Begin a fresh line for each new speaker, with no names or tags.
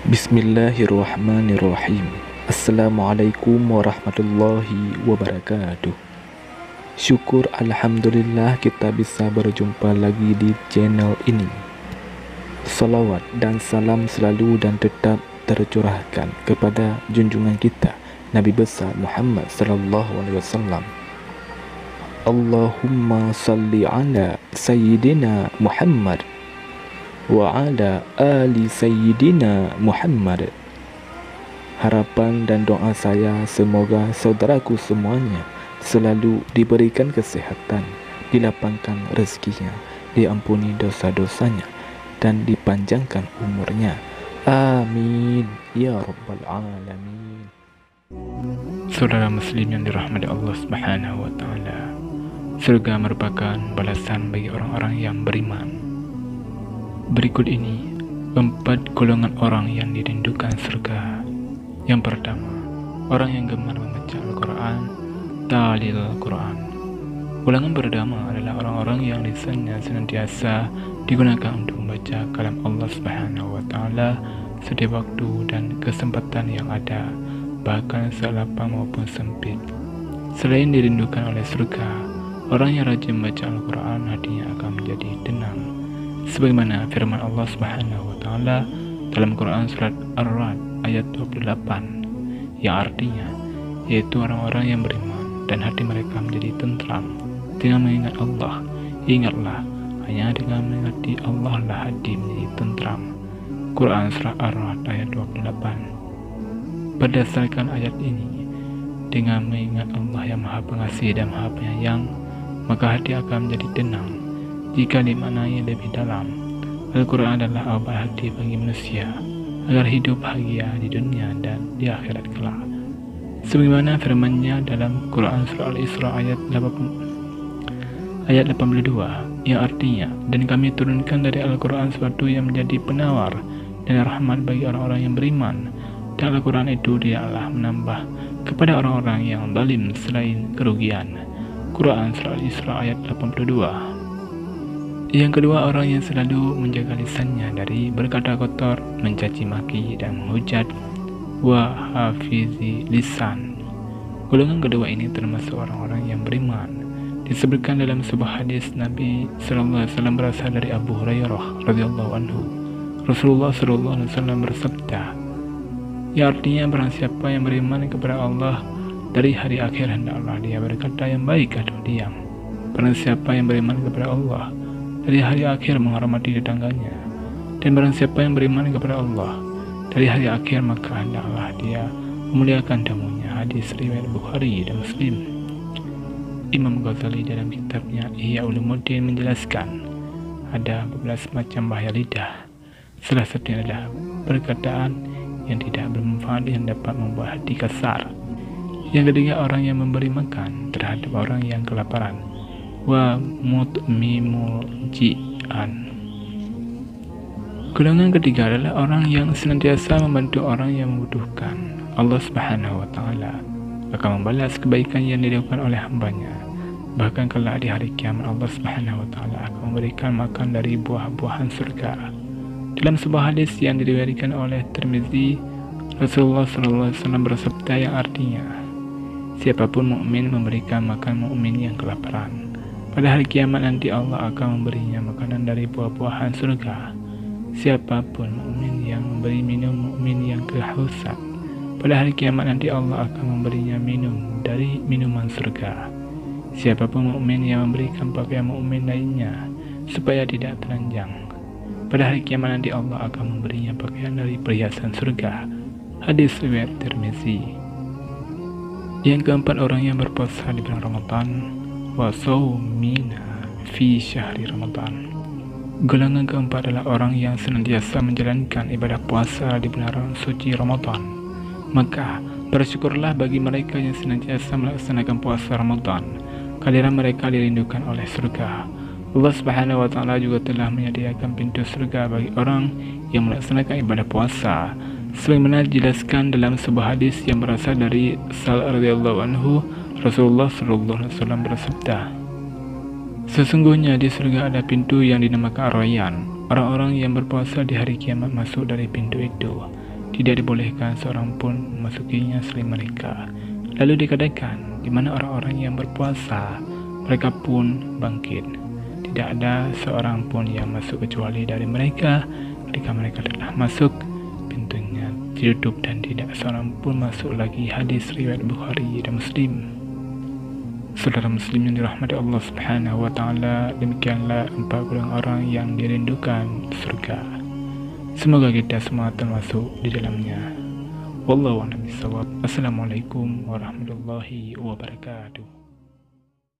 Bismillahirrahmanirrahim. Assalamualaikum warahmatullahi wabarakatuh. Syukur alhamdulillah kita bisa berjumpa lagi di channel ini. Salawat dan salam selalu dan tetap tercurahkan kepada junjungan kita Nabi besar Muhammad sallallahu alaihi wasallam. Allahumma salli ala sayyidina Muhammad wa ala ali sayyidina Muhammad. Harapan dan doa saya semoga saudaraku semuanya selalu diberikan kesehatan, dilapangkan rezekinya, diampuni dosa-dosanya, dan dipanjangkan umurnya. Amin ya rabbal alamin.
Saudara muslim yang dirahmati Allah Subhanahu wa taala, surga merupakan balasan bagi orang-orang yang beriman. Berikut ini 4 golongan orang yang dirindukan surga. Yang pertama, orang yang gemar membaca Al-Quran, talil Al-Quran. Golongan pertama adalah orang-orang yang lisannya senantiasa digunakan untuk membaca kalam Allah Subhanahu wa taala setiap waktu dan kesempatan yang ada, bahkan selapang maupun sempit. Selain dirindukan oleh surga, orang yang rajin membaca Al-Quran hatinya akan menjadi tenang, sebagaimana firman Allah Subhanahu wa taala dalam Quran surat Ar-Ra'd ayat 28, yang artinya yaitu orang-orang yang beriman dan hati mereka menjadi tentram dengan mengingat Allah. Ingatlah, hanya dengan mengingati Allah lah hati menjadi tentram. Quran surat Ar-Ra'd ayat 28. Berdasarkan ayat ini, dengan mengingat Allah yang Maha Pengasih dan Maha Penyayang, maka hati akan menjadi tenang. Jika dimaknai lebih dalam, Al-Quran adalah obat hati bagi manusia agar hidup bahagia di dunia dan di akhirat kelak. Sebagaimana firman-Nya dalam Quran surah Al-Isra ayat 82, yang artinya, dan kami turunkan dari Al-Quran sesuatu yang menjadi penawar dan rahmat bagi orang-orang yang beriman, dan Al-Quran itu tidaklah menambah kepada orang-orang yang zalim selain kerugian. Quran surah Al-Isra ayat 82. Yang kedua, orang yang selalu menjaga lisannya dari berkata kotor, mencaci maki, dan menghujat. Wa hafizi lisan. Golongan kedua ini termasuk orang-orang yang beriman. Disebutkan dalam sebuah hadis Nabi sallallahu alaihi wasallam berasal dari Abu Hurairah radhiyallahu anhu. Rasulullah sallallahu alaihi wasallam bersabda, yang artinya barang siapa yang beriman kepada Allah dari hari akhir, hendaklah dia berkata yang baik atau diam. Barang siapa yang beriman kepada Allah dari hari akhir, menghormati tetangganya. Dan barang siapa yang beriman kepada Allah dari hari akhir, maka hendaklah dia memuliakan tamunya. Hadis riwayat Bukhari dan Muslim. Imam Ghazali dalam kitabnya Ihya Ulumuddin menjelaskan ada 12 macam bahaya lidah. Salah satunya adalah perkataan yang tidak bermanfaat yang dapat membuat hati kasar. Yang ketiga, orang yang memberi makan terhadap orang yang kelaparan. Wa mutmimul ji'an. Golongan ketiga adalah orang yang senantiasa membantu orang yang membutuhkan. Allah Subhanahu wa taala akan membalas kebaikan yang dilakukan oleh hambanya. Bahkan kelak di hari kiamat, Allah Subhanahu wa taala akan memberikan makan dari buah-buahan surga. Dalam sebuah hadis yang diriwayatkan oleh Tirmizi, Rasulullah sallallahu alaihi wasallam bersabda yang artinya, siapapun mukmin memberikan makan mukmin yang kelaparan, pada hari kiamat nanti Allah akan memberinya makanan dari buah-buahan surga. Siapapun mukmin yang memberi minum mukmin yang kehausan, pada hari kiamat nanti Allah akan memberinya minum dari minuman surga. Siapapun mukmin yang memberikan pakaian mukmin lainnya supaya tidak telanjang, pada hari kiamat nanti Allah akan memberinya pakaian dari perhiasan surga. Hadis riwayat Tirmizi. Yang keempat, orang yang berpuasa di bulan Ramadan, wa shaumina fi syahri Ramadan. Golongan keempat adalah orang yang senantiasa menjalankan ibadah puasa di bulan suci Ramadan. Maka bersyukurlah bagi mereka yang senantiasa melaksanakan puasa Ramadan, karena mereka dirindukan oleh surga. Allah Subhanahu wa taala juga telah menyediakan pintu surga bagi orang yang melaksanakan ibadah puasa, sebagaimana dijelaskan dalam sebuah hadis yang berasal dari Sal radhiyallahu anhu. Rasulullah sallallahu alaihi wasallam bersabda, sesungguhnya di surga ada pintu yang dinamakan Ar-Rayyan. Orang-orang yang berpuasa di hari kiamat masuk dari pintu itu. tidak dibolehkan seorang pun memasukinya selain mereka. Lalu dikatakan, di mana orang-orang yang berpuasa, mereka pun bangkit. Tidak ada seorang pun yang masuk kecuali dari mereka. Ketika mereka telah masuk, pintunya ditutup dan tidak seorang pun masuk lagi. Hadis riwayat Bukhari dan Muslim. Saudara muslim yang dirahmati Allah Subhanahu wa taala, demikianlah 4 golongan orang yang dirindukan surga. Semoga kita semua termasuk di dalamnya. Wallahu a'lam bishawab. Assalamualaikum warahmatullahi wabarakatuh.